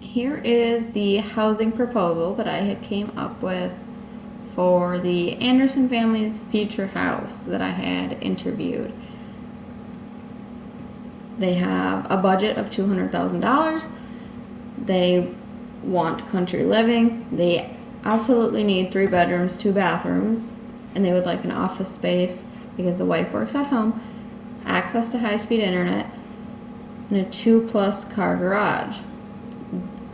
Here is the housing proposal that I had came up with for the Anderson family's future house that I had interviewed. They have a budget of $200,000. They want country living. They absolutely need 3 bedrooms, 2 bathrooms, and they would like an office space because the wife works at home, access to high-speed internet, and a 2+ car garage.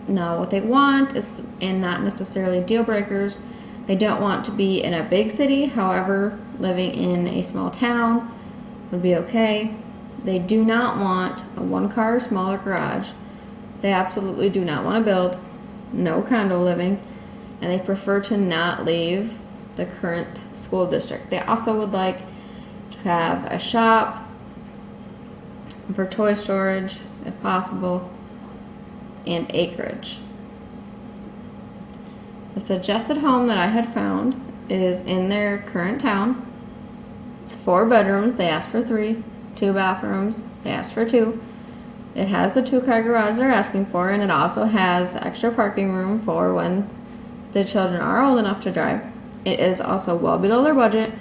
Now, what they want is, and not necessarily deal breakers, they don't want to be in a big city. However, living in a small town would be okay. They do not want a 1-car or smaller garage. They absolutely do not want to build. No condo living. And they prefer to not leave the current school district. They also would like to have a shop for toy storage, if possible, and acreage. The suggested home that I had found is in their current town. It's 4 bedrooms. They asked for 3. 2 bathrooms. They asked for 2. It has the 2-car garage they're asking for, and it also has extra parking room for when the children are old enough to drive. It is also well below their budget,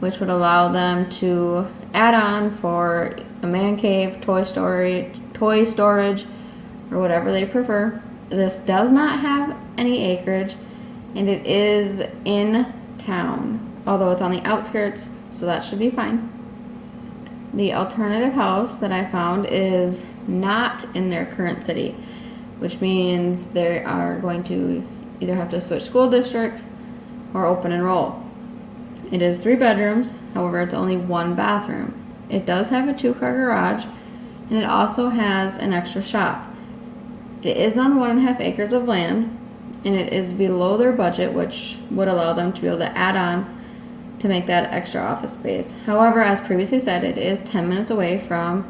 which would allow them to add on for a man cave, toy storage, or whatever they prefer. This does not have any acreage, and it is in town, although it's on the outskirts, so that should be fine. The alternative house that I found is not in their current city, which means they are going to either have to switch school districts or open enroll. It is 3 bedrooms, however, it's only 1 bathroom. It does have a 2-car garage, and it also has an extra shop. It is on 1.5 acres of land, and it is below their budget, which would allow them to be able to add on to make that extra office space. However, as previously said, it is 10 minutes away from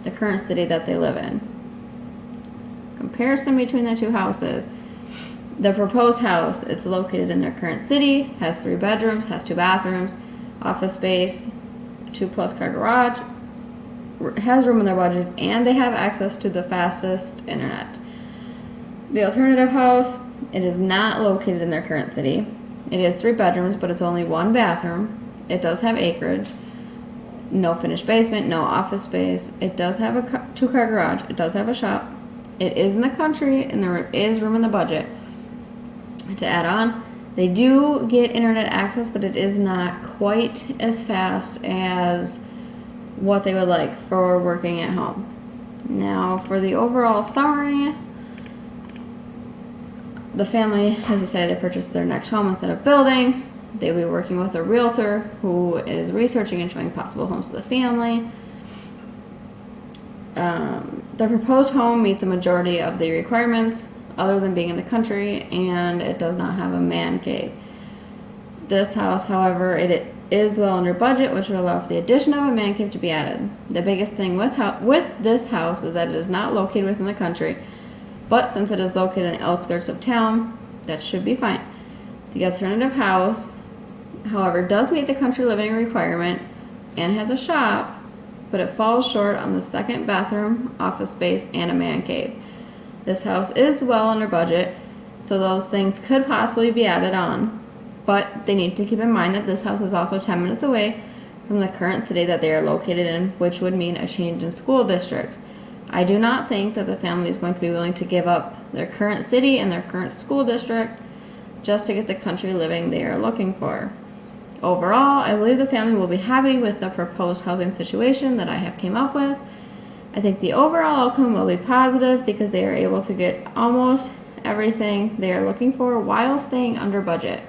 the current city that they live in. Comparison between the 2 houses. The proposed house, it's located in their current city, has 3 bedrooms, has 2 bathrooms, office space, 2+ car garage, has room in their budget, and they have access to the fastest internet. The alternative house, it is not located in their current city. It is 3 bedrooms, but it's only 1 bathroom. It does have acreage, no finished basement, no office space. It does have a 2-car garage. It does have a shop. It is in the country, and there is room in the budget to add on. They do get internet access, but it is not quite as fast as what they would like for working at home. Now, for the overall summary, the family has decided to purchase their next home instead of building. They'll be working with a realtor who is researching and showing possible homes to the family. The proposed home meets a majority of the requirements other than being in the country, and it does not have a man cave. This house, however, it is well under budget, which would allow for the addition of a man cave to be added. The biggest thing with this house is that it is not located within the country, but since it is located in the outskirts of town, that should be fine. The alternative house, however, does meet the country living requirement and has a shop, but it falls short on the 2nd bathroom, office space, and a man cave. This house is well under budget, so those things could possibly be added on, but they need to keep in mind that this house is also 10 minutes away from the current city that they are located in, which would mean a change in school districts. I do not think that the family is going to be willing to give up their current city and their current school district just to get the country living they are looking for. Overall, I believe the family will be happy with the proposed housing situation that I have came up with. I think the overall outcome will be positive because they are able to get almost everything they are looking for while staying under budget.